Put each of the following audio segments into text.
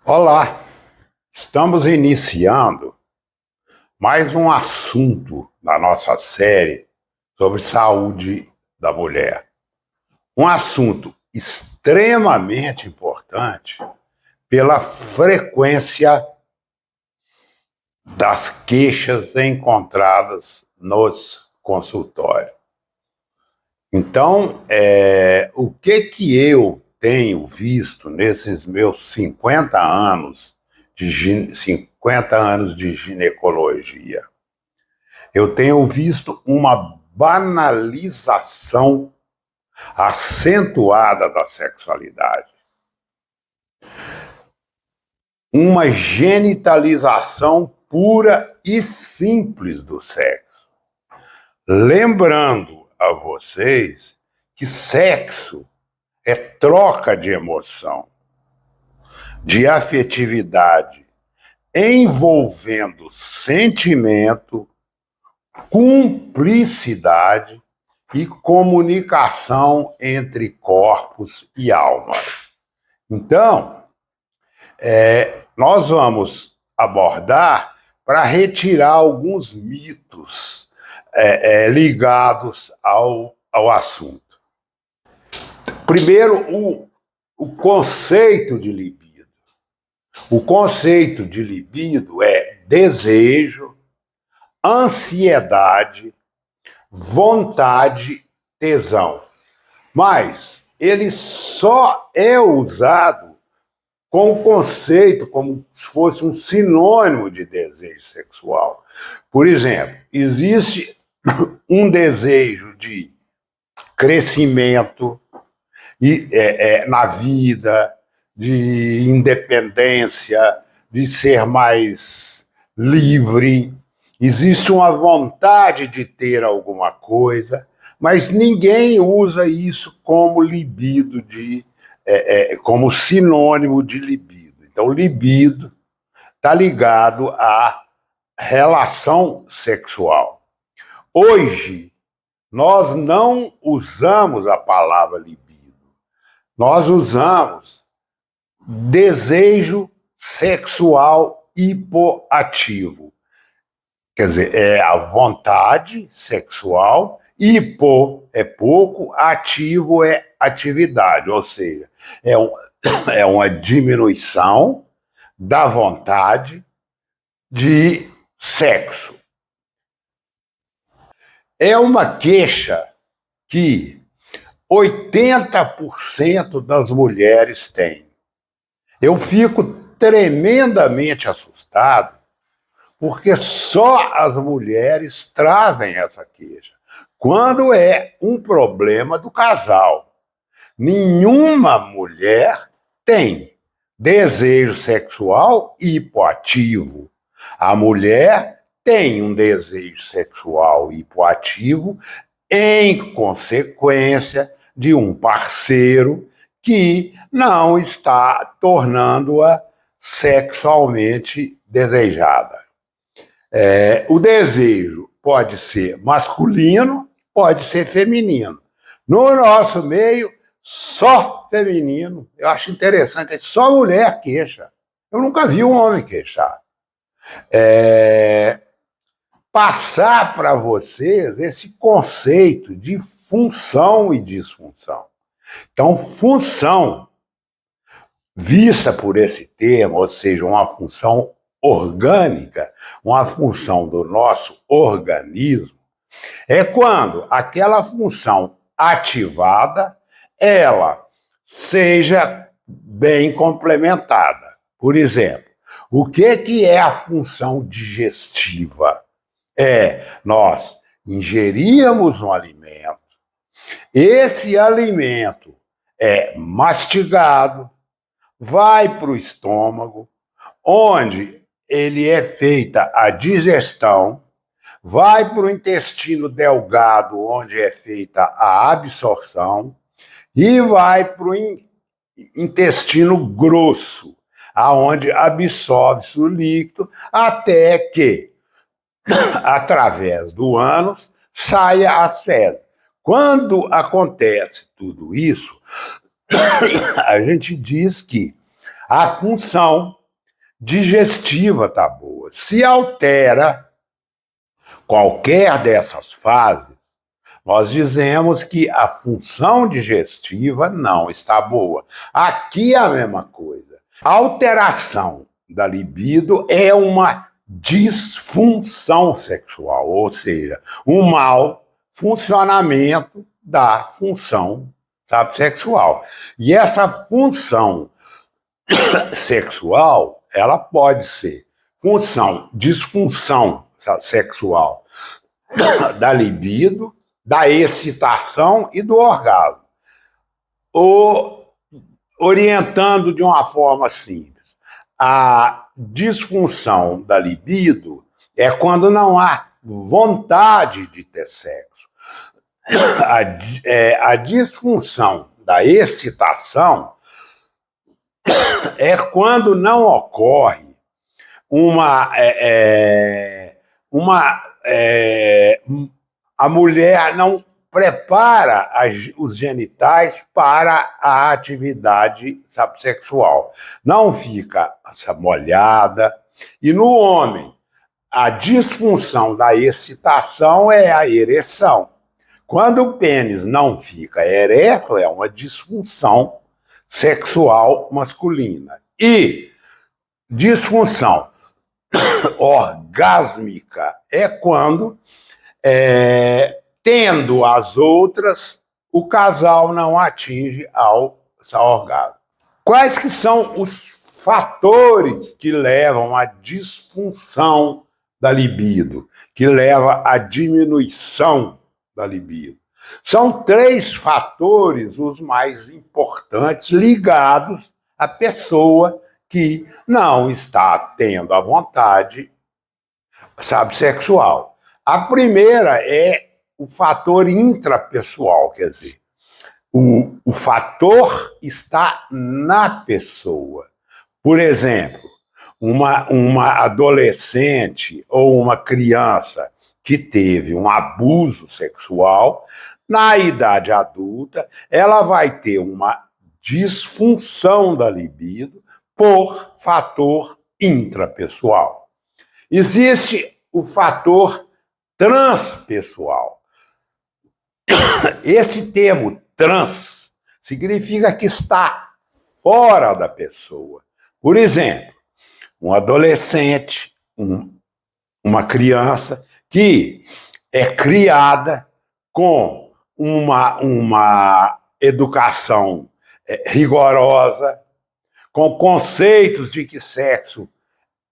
Olá, estamos iniciando mais um assunto da nossa série sobre saúde da mulher. Um assunto extremamente importante pela frequência das queixas encontradas nos consultórios. Então, o que eu tenho visto nesses meus 50 anos de ginecologia? Eu tenho visto uma banalização acentuada da sexualidade, uma genitalização pura e simples do sexo. Lembrando a vocês que sexo é troca de emoção, de afetividade, envolvendo sentimento, cumplicidade e comunicação entre corpos e almas. Então, nós vamos abordar para retirar alguns mitos ligados ao assunto. Primeiro, o conceito de libido. O conceito de libido é desejo, ansiedade, vontade, tesão. Mas ele só é usado com o conceito como se fosse um sinônimo de desejo sexual. Por exemplo, existe um desejo de crescimento na vida, de independência, de ser mais livre. Existe uma vontade de ter alguma coisa, mas ninguém usa isso como libido, como sinônimo de libido. Então, libido está ligado à relação sexual. Hoje, nós não usamos a palavra libido. Nós usamos desejo sexual hipoativo. Quer dizer, é a vontade sexual, hipo é pouco, ativo é atividade, ou seja, é uma diminuição da vontade de sexo. É uma queixa que 80% das mulheres têm. Eu fico tremendamente assustado porque só as mulheres trazem essa queixa, quando é um problema do casal. Nenhuma mulher tem desejo sexual hipoativo. A mulher tem um desejo sexual hipoativo em consequência de um parceiro que não está tornando-a sexualmente desejada. O desejo pode ser masculino, pode ser feminino. No nosso meio, só feminino. Eu acho interessante, é só mulher queixa. Eu nunca vi um homem queixar. Passar para vocês esse conceito de função e disfunção. Então, função, vista por esse termo, ou seja, uma função orgânica, uma função do nosso organismo, é quando aquela função ativada, ela seja bem complementada. Por exemplo, o que é a função digestiva? Nós ingeríamos um alimento, esse alimento é mastigado, vai para o estômago, onde ele é feita a digestão, vai para o intestino delgado, onde é feita a absorção, e vai para o intestino grosso, aonde absorve-se o líquido, até que, através do ânus, saia a fezes. Quando acontece tudo isso, a gente diz que A função digestiva está boa. Se altera qualquer dessas fases, nós dizemos que a função digestiva não está boa. Aqui é a mesma coisa. A alteração da libido é uma disfunção sexual, ou seja, um mau funcionamento da função, sabe, sexual. E essa função sexual, ela pode ser disfunção sexual da libido, da excitação e do orgasmo. Ou, orientando de uma forma simples, a disfunção da libido é quando não há vontade de ter sexo. A disfunção da excitação é quando não ocorre a mulher não prepara os genitais para a atividade sexual. Não fica molhada. E no homem, a disfunção da excitação é a ereção. Quando o pênis não fica ereto, é uma disfunção sexual masculina. E disfunção orgásmica é quando, tendo as outras, o casal não atinge ao orgasmo. Quais que são os fatores que levam à disfunção da libido, que leva à diminuição da libido? São 3 fatores os mais importantes ligados à pessoa que não está tendo a vontade, sexual. A primeira é o fator intrapessoal, quer dizer, o fator está na pessoa. Por exemplo, uma adolescente ou uma criança que teve um abuso sexual, na idade adulta, ela vai ter uma disfunção da libido por fator intrapessoal. Existe o fator transpessoal. Esse termo trans significa que está fora da pessoa. Por exemplo, um adolescente, uma criança que é criada com uma educação rigorosa, com conceitos de que sexo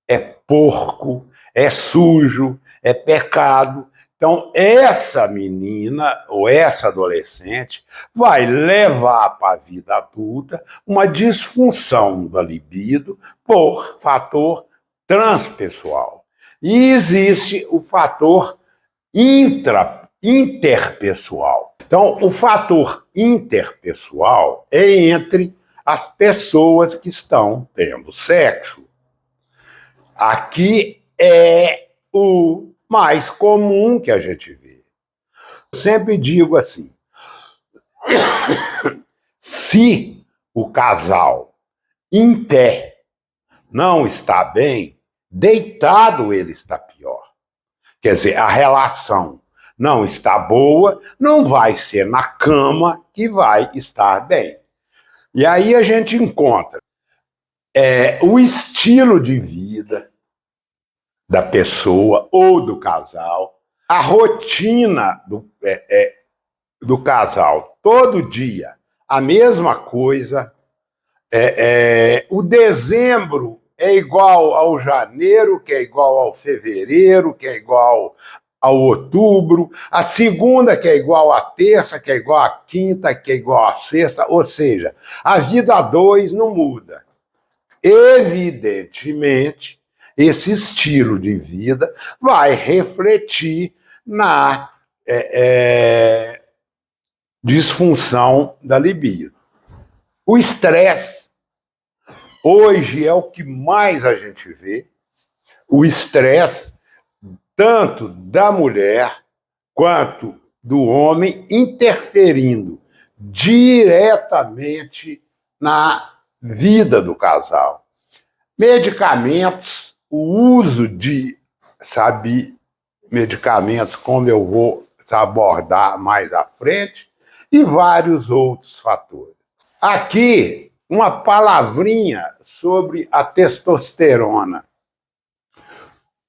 é porco, é sujo, é pecado. Então, essa menina ou essa adolescente vai levar para a vida adulta uma disfunção da libido por fator transpessoal. E existe o fator interpessoal. Então, o fator interpessoal é entre as pessoas que estão tendo sexo. Aqui é o mais comum que a gente vê. Eu sempre digo assim, se o casal em pé não está bem, deitado ele está pior. Quer dizer, a relação não está boa, não vai ser na cama que vai estar bem. E aí a gente encontra o estilo de vida da pessoa ou do casal, a rotina do casal, todo dia, a mesma coisa. O dezembro é igual ao janeiro, que é igual ao fevereiro, que é igual ao outubro, a segunda que é igual à terça, que é igual à quinta, que é igual à sexta, ou seja, a vida a 2 não muda. Evidentemente, esse estilo de vida vai refletir na disfunção da libido. O estresse, hoje, é o que mais a gente vê. O estresse, tanto da mulher quanto do homem, interferindo diretamente na vida do casal. Medicamentos, o uso de, medicamentos, como eu vou abordar mais à frente, e vários outros fatores. Aqui, uma palavrinha sobre a testosterona.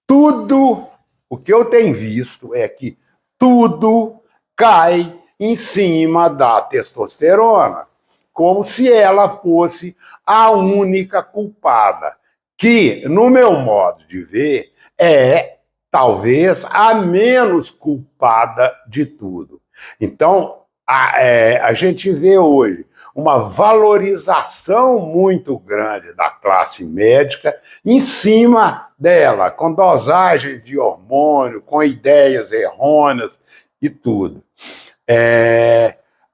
Tudo, o que eu tenho visto é que tudo cai em cima da testosterona, como se ela fosse a única culpada, que, no meu modo de ver, é talvez a menos culpada de tudo. Então, a gente vê hoje uma valorização muito grande da classe médica em cima dela, com dosagem de hormônio, com ideias errôneas e tudo.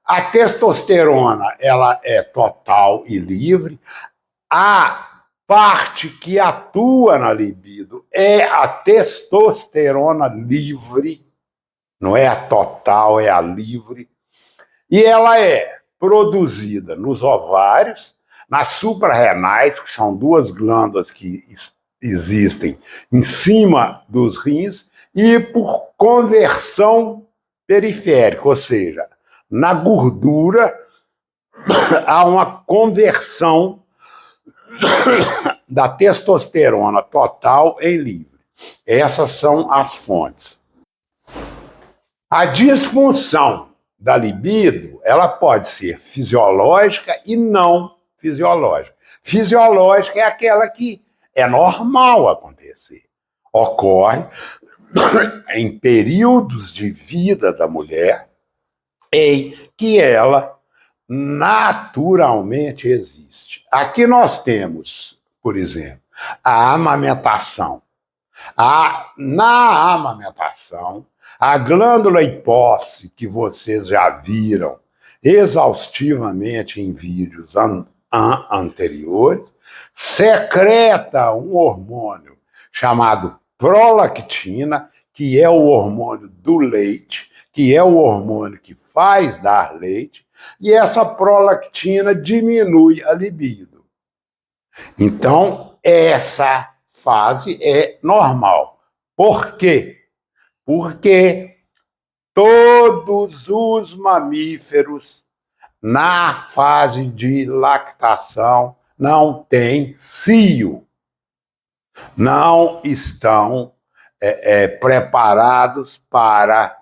A testosterona, ela é total e livre. A parte que atua na libido é a testosterona livre, não é a total, é a livre. E ela é produzida nos ovários, nas suprarrenais, que são duas glândulas que existem em cima dos rins, e por conversão periférica, ou seja, na gordura há uma conversão da testosterona total em livre. Essas são as fontes. A disfunção da libido, ela pode ser fisiológica e não fisiológica. Fisiológica é aquela que é normal acontecer. Ocorre em períodos de vida da mulher em que ela naturalmente existe. Aqui nós temos, por exemplo, a amamentação. Na amamentação, a glândula hipófise, que vocês já viram exaustivamente em vídeos anteriores, secreta um hormônio chamado prolactina, que é o hormônio do leite, que é o hormônio que faz dar leite, e essa prolactina diminui a libido. Então, essa fase é normal. Por quê? Porque todos os mamíferos, na fase de lactação, não têm cio, não estão preparados para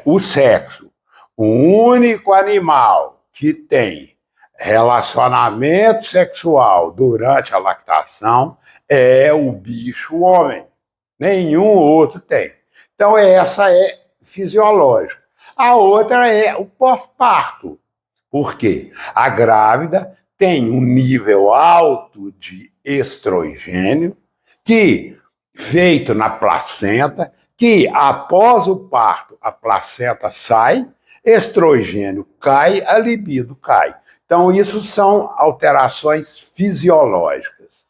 o sexo. O único animal que tem relacionamento sexual durante a lactação é o bicho homem. Nenhum outro tem. Então, essa é fisiológica. A outra é o pós-parto. Por quê? A grávida tem um nível alto de estrogênio, que, feito na placenta, que após o parto, a placenta sai, estrogênio cai, a libido cai. Então, isso são alterações fisiológicas.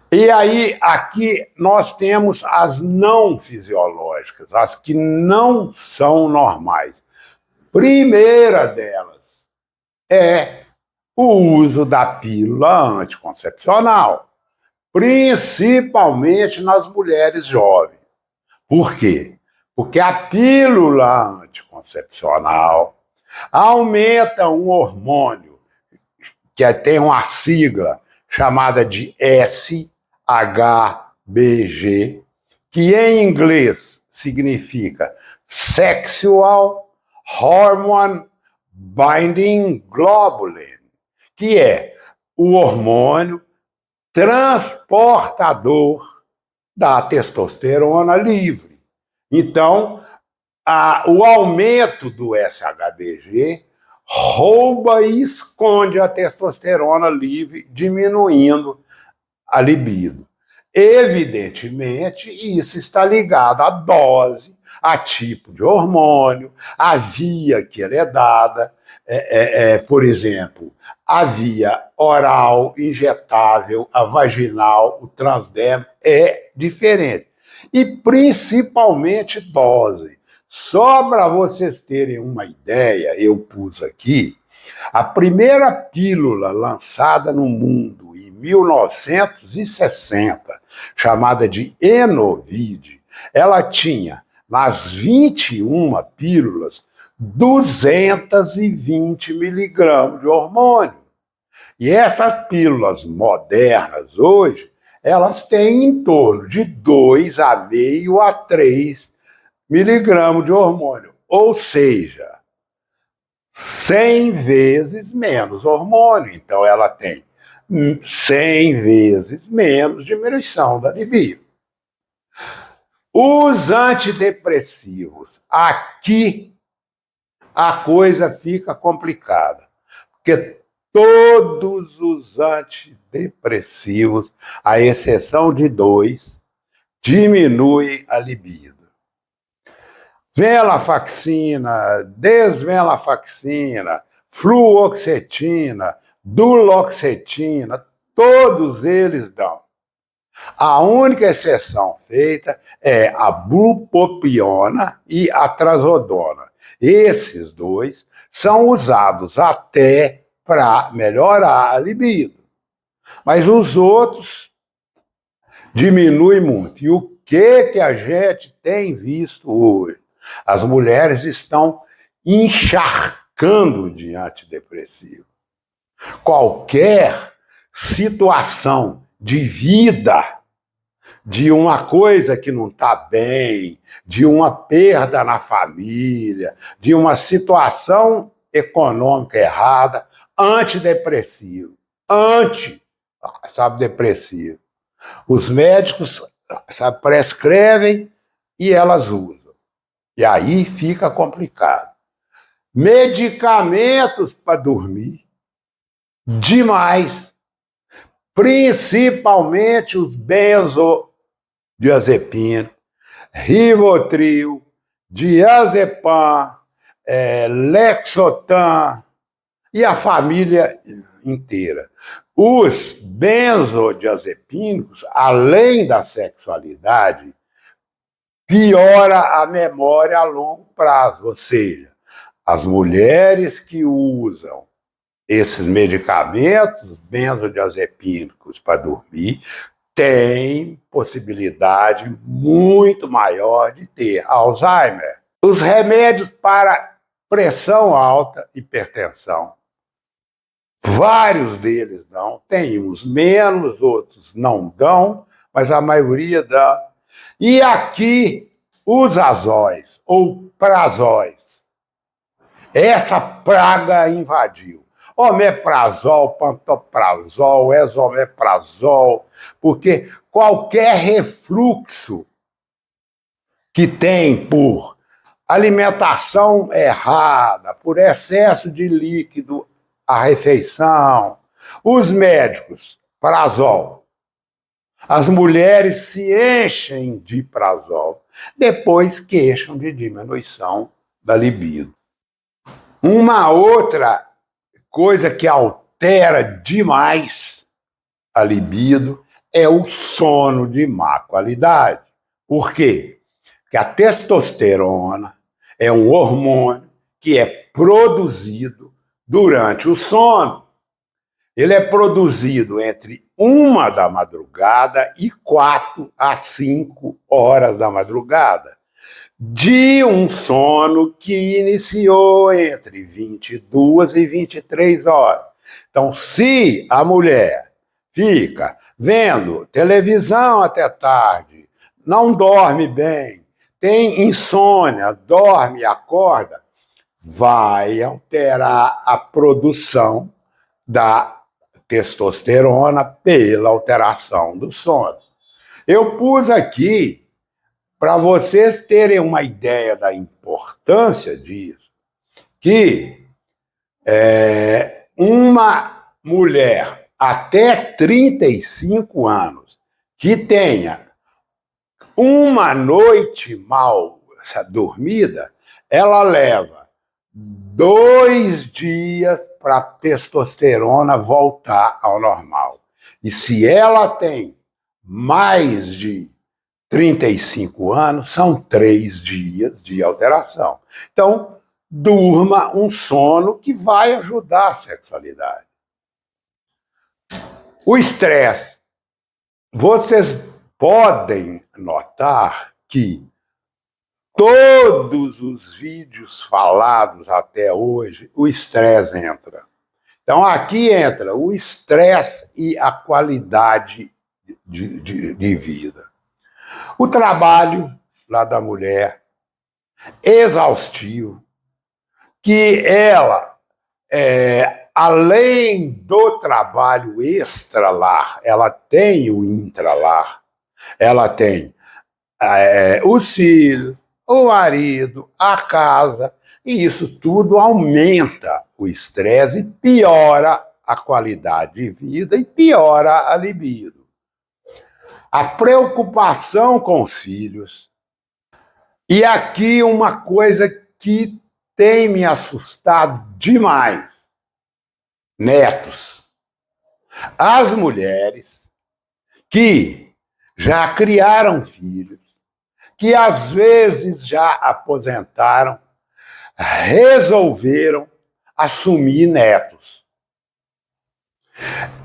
E aí, aqui, nós temos as não fisiológicas, as que não são normais. Primeira delas é o uso da pílula anticoncepcional, principalmente nas mulheres jovens. Por quê? Porque a pílula anticoncepcional aumenta um hormônio que tem uma sigla chamada de SHBG, que em inglês significa Sexual Hormone Binding Globulin, que é o hormônio transportador da testosterona livre. Então, o aumento do SHBG rouba e esconde a testosterona livre, diminuindo a libido. Evidentemente, isso está ligado à dose, a tipo de hormônio, à via que ela é dada. Por exemplo, a via oral, injetável, a vaginal, o transdérmico é diferente. E principalmente dose. Só para vocês terem uma ideia, eu pus aqui A primeira pílula lançada no mundo em 1960, chamada de Enovid, ela tinha, nas 21 pílulas, 220 miligramas de hormônio. E essas pílulas modernas hoje, elas têm em torno de 2,5 a 3 miligramas de hormônio, ou seja, 100 vezes menos hormônio. Então, ela tem 100 vezes menos diminuição da libido. Os antidepressivos, aqui a coisa fica complicada, porque todos os antidepressivos, à exceção de 2, diminuem a libido. Venlafaxina, desvenlafaxina, fluoxetina, duloxetina, todos eles dão. A única exceção feita é a bupropiona e a trazodona. Esses dois são usados até para melhorar a libido. Mas os outros diminuem muito. E o que a gente tem visto hoje? As mulheres estão encharcando de antidepressivo. Qualquer situação de vida, de uma coisa que não está bem, de uma perda na família, de uma situação econômica errada, antidepressivo. Depressivo. Os médicos prescrevem e elas usam. E aí fica complicado. Medicamentos para dormir, demais. Principalmente os benzodiazepínicos, Rivotril, diazepam, Lexotan e a família inteira. Os benzodiazepínicos, além da sexualidade, piora a memória a longo prazo, ou seja, as mulheres que usam esses medicamentos benzodiazepínicos para dormir têm possibilidade muito maior de ter Alzheimer. Os remédios para pressão alta, hipertensão, vários deles dão, tem uns menos, outros não dão, mas a maioria dá. E aqui, os azóis, ou prazóis. Essa praga invadiu. Omeprazol, pantoprazol, esomeprazol, porque qualquer refluxo que tem por alimentação errada, por excesso de líquido à refeição, os médicos, prazol. As mulheres se enchem de prazol, depois queixam de diminuição da libido. Uma outra coisa que altera demais a libido é o sono de má qualidade. Por quê? Porque a testosterona é um hormônio que é produzido durante o sono. Ele é produzido entre 1 da madrugada e 4 a 5 horas da madrugada, de um sono que iniciou entre 22 e 23 horas. Então, se a mulher fica vendo televisão até tarde, não dorme bem, tem insônia, dorme e acorda, vai alterar a produção da testosterona pela alteração do sono. Eu pus aqui para vocês terem uma ideia da importância disso, que uma mulher até 35 anos que tenha uma noite mal dormida, ela leva 2 dias para a testosterona voltar ao normal. E se ela tem mais de 35 anos, são 3 dias de alteração. Então, durma um sono que vai ajudar a sexualidade. O estresse. Vocês podem notar que todos os vídeos falados até hoje, o estresse entra. Então, aqui entra o estresse e a qualidade de vida. O trabalho lá da mulher, exaustivo, que ela, além do trabalho extra-lar, ela tem o intra-lar, ela tem os filhos, o marido, a casa, e isso tudo aumenta o estresse e piora a qualidade de vida e piora a libido. A preocupação com os filhos. E aqui uma coisa que tem me assustado demais. Netos. As mulheres que já criaram filhos, que às vezes já aposentaram, resolveram assumir netos.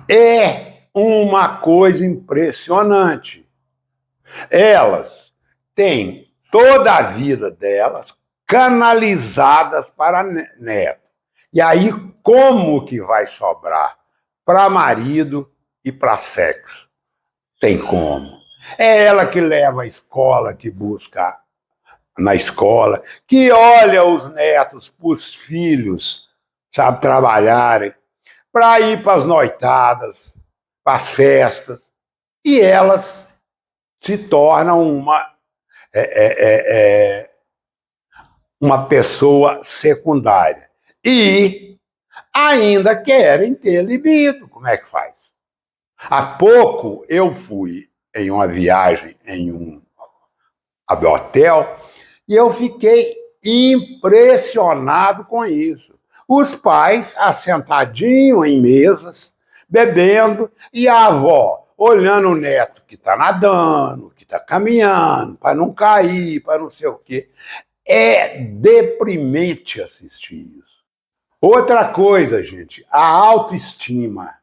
É uma coisa impressionante. Elas têm toda a vida delas canalizadas para neto. E aí, como que vai sobrar para marido e para sexo? Tem como. É ela que leva a escola, que busca na escola, que olha os netos para os filhos, sabe, trabalharem, para ir para as noitadas, para as festas, e elas se tornam uma pessoa secundária. E ainda querem ter libido. Como é que faz? Há pouco eu fui em uma viagem em um hotel e eu fiquei impressionado com isso. Os pais assentadinhos em mesas, bebendo, e a avó olhando o neto que está nadando, que está caminhando, para não cair, para não sei o quê. É deprimente assistir isso. Outra coisa, gente, a autoestima.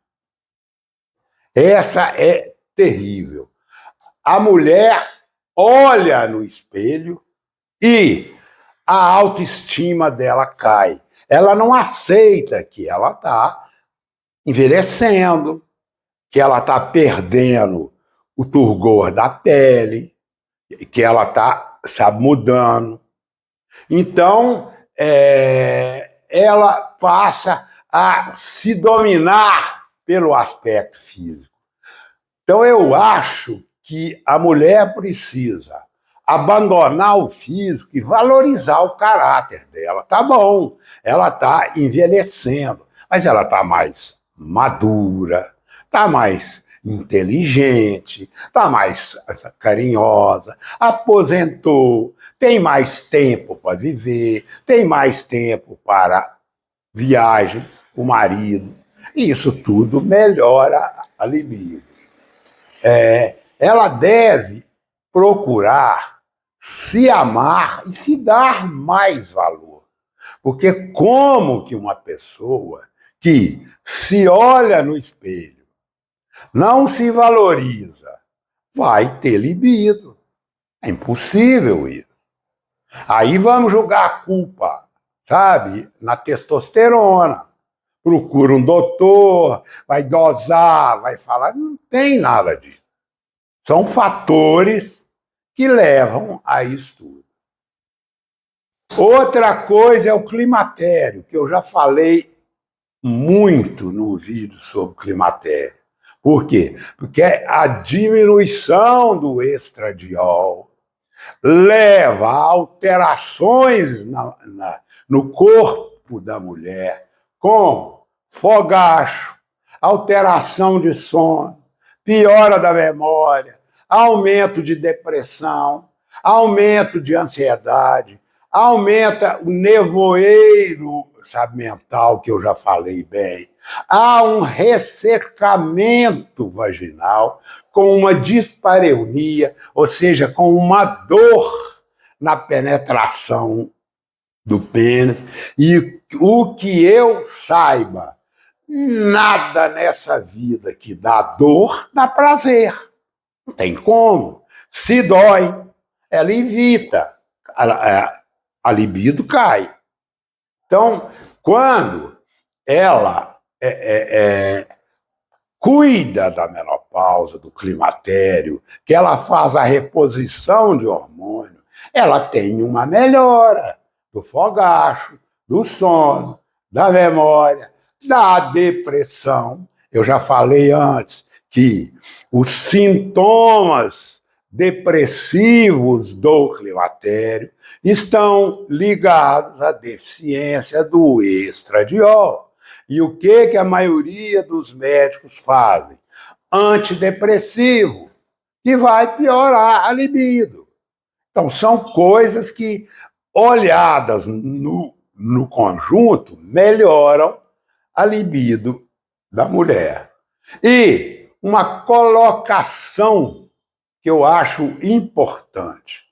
Essa é terrível. A mulher olha no espelho e a autoestima dela cai. Ela não aceita que ela está envelhecendo, que ela está perdendo o turgor da pele, que ela está, sabe, mudando. Então, ela passa a se dominar pelo aspecto físico. Então, eu acho que a mulher precisa abandonar o físico e valorizar o caráter dela. Tá bom, ela está envelhecendo, mas ela está mais madura, está mais inteligente, está mais carinhosa, aposentou, tem mais tempo para viver, tem mais tempo para viagem, o marido. E isso tudo melhora a libido. Ela deve procurar se amar e se dar mais valor. Porque como que uma pessoa que se olha no espelho, não se valoriza, vai ter libido? É impossível isso. Aí vamos jogar a culpa, sabe, na testosterona. Procura um doutor, vai dosar, vai falar. Não tem nada disso. São fatores que levam a isso tudo. Outra coisa é o climatério, que eu já falei muito no vídeo sobre climatério. Por quê? Porque a diminuição do estradiol leva a alterações no corpo da mulher, como fogacho, alteração de sono, piora da memória, aumento de depressão, aumento de ansiedade, aumenta o nevoeiro, sabe, mental, que eu já falei bem. Há um ressecamento vaginal com uma dispareunia, ou seja, com uma dor na penetração do pênis. E o que eu saiba, nada nessa vida que dá dor dá prazer. Não tem como. Se dói, ela evita. A libido cai. Então, quando ela cuida da menopausa, do climatério, que ela faz a reposição de hormônio, ela tem uma melhora do fogacho, do sono, da memória, da depressão. Eu já falei antes que os sintomas depressivos do climatério estão ligados à deficiência do estradiol. E o que a maioria dos médicos fazem? Antidepressivo, que vai piorar a libido. Então, são coisas que, olhadas no conjunto, melhoram a libido da mulher. E uma colocação que eu acho importante,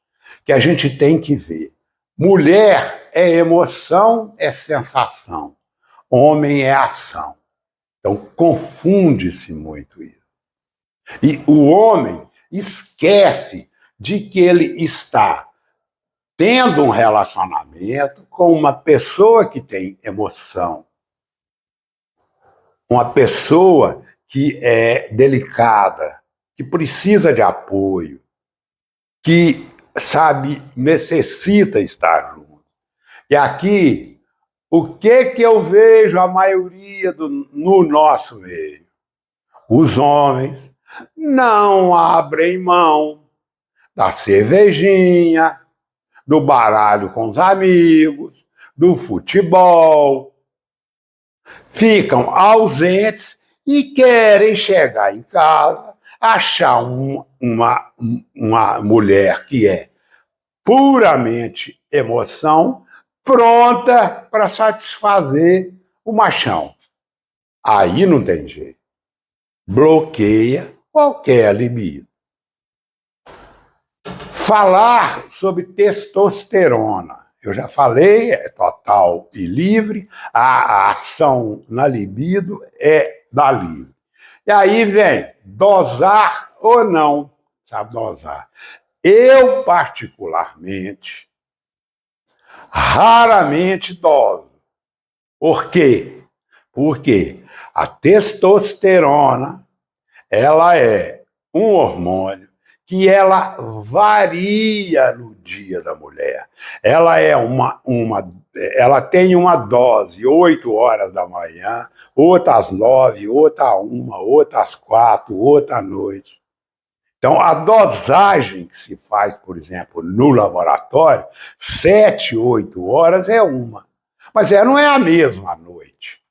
que a gente tem que ver. Mulher é emoção, é sensação. Homem é ação. Então, confunde-se muito isso. E o homem esquece de que ele está tendo um relacionamento com uma pessoa que tem emoção, uma pessoa que é delicada, que precisa de apoio, que, sabe, necessita estar junto. E aqui, o que eu vejo a maioria no nosso meio? Os homens não abrem mão da cervejinha, do baralho com os amigos, do futebol. Ficam ausentes e querem chegar em casa, achar uma mulher que é puramente emoção, pronta para satisfazer o machão. Aí não tem jeito. Bloqueia qualquer libido. Falar sobre testosterona. Eu já falei, é total e livre. A ação na libido é da livre. E aí vem dosar ou não. Sabe dosar? Eu, particularmente, raramente doso. Por quê? Porque a testosterona, ela é um hormônio que ela varia no dia da mulher. Ela é ela tem uma dose 8 horas da manhã, outra às 9, outra à 1, outra às 4, outra à noite. Então, a dosagem que se faz, por exemplo, no laboratório, 7, 8 horas é uma. Mas não é a mesma à noite.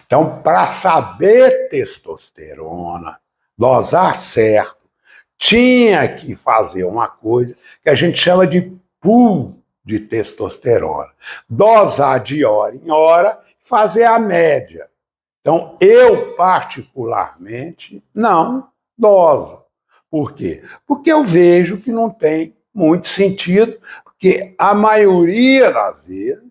Então, para saber testosterona, dosar certo, tinha que fazer uma coisa que a gente chama de pool de testosterona. Dosar de hora em hora, fazer a média. Então, eu, particularmente, não doso. Por quê? Porque eu vejo que não tem muito sentido, porque a maioria das vezes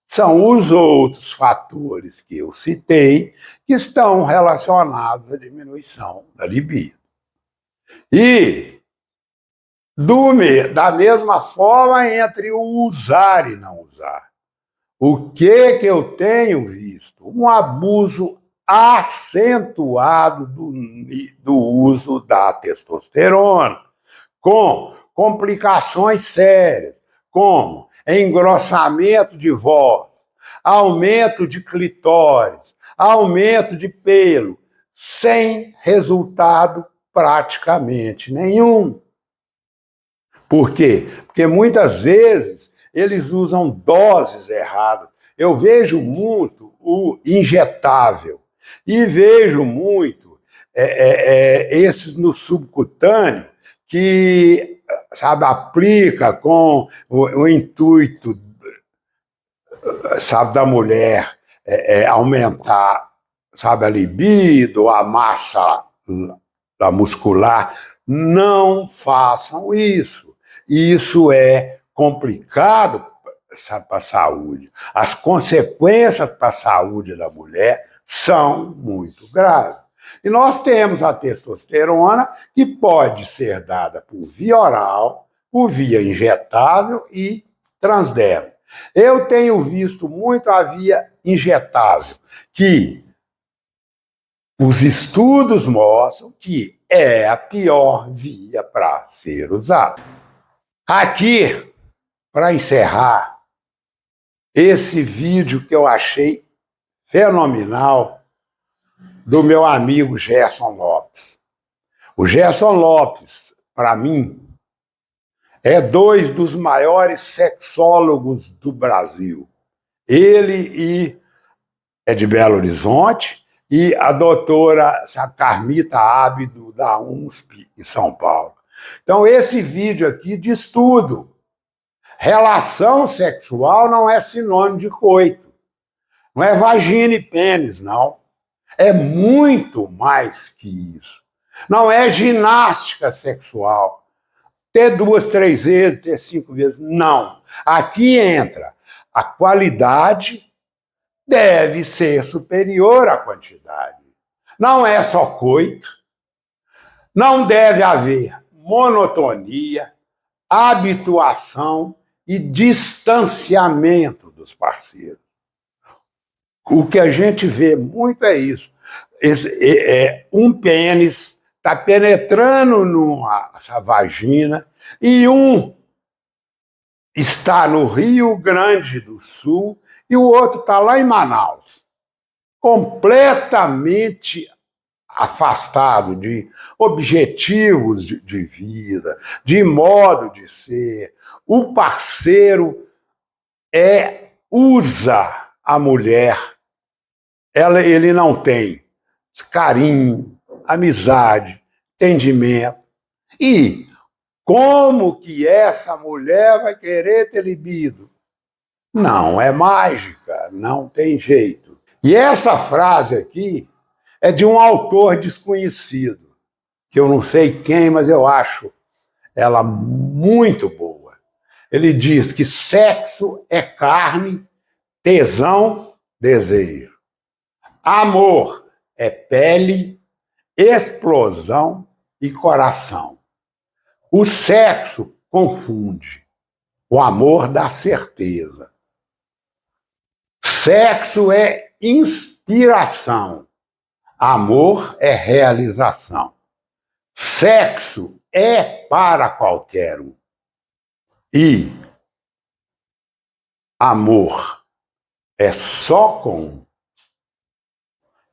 são os outros fatores que eu citei que estão relacionados à diminuição da libido. E, da mesma forma, entre o usar e não usar. O que eu tenho visto? Um abuso acentuado do uso da testosterona, com complicações sérias, como engrossamento de voz, aumento de clitóris, aumento de pelo, sem resultado praticamente nenhum. Por quê? Porque muitas vezes eles usam doses erradas. Eu vejo muito o injetável e vejo muito esses no subcutâneo que, sabe, aplica com o intuito, sabe, da mulher aumentar, sabe, a libido, a massa muscular. Não façam isso. Isso é complicado para a saúde. As consequências para a saúde da mulher são muito graves. E nós temos a testosterona, que pode ser dada por via oral, por via injetável e transdermo. Eu tenho visto muito a via injetável, que os estudos mostram que é a pior via para ser usada. Aqui, para encerrar, esse vídeo que eu achei fenomenal do meu amigo Gerson Lopes. O Gerson Lopes, para mim, é dois dos maiores sexólogos do Brasil. Ele é de Belo Horizonte e a doutora Carmita Ábido, da USP, em São Paulo. Então, esse vídeo aqui diz tudo. Relação sexual não é sinônimo de coito. Não é vagina e pênis, não. É muito mais que isso. Não é ginástica sexual. Ter 2, 3 vezes, ter 5 vezes, não. Aqui entra a qualidade deve ser superior à quantidade. Não é só coito. Não deve haver monotonia, habituação e distanciamento dos parceiros. O que a gente vê muito é isso. Um pênis está penetrando nessa vagina e um está no Rio Grande do Sul e o outro está lá em Manaus. Completamente afastado de objetivos de vida, de modo de ser. O parceiro usa a mulher. Ele não tem carinho, amizade, entendimento. E como que essa mulher vai querer ter libido? Não é mágica, não tem jeito. E essa frase aqui é de um autor desconhecido, que eu não sei quem, mas eu acho ela muito boa. Ele diz que sexo é carne, tesão, desejo. Amor é pele, explosão e coração. O sexo confunde. O amor dá certeza. Sexo é inspiração. Amor é realização. Sexo é para qualquer um. E amor é só com um.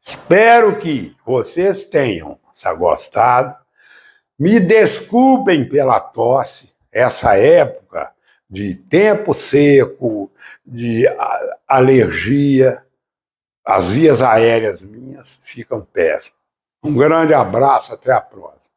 Espero que vocês tenham gostado. Me desculpem pela tosse, essa época de tempo seco, de alergia, as vias aéreas minhas ficam péssimas. Um grande abraço, até a próxima.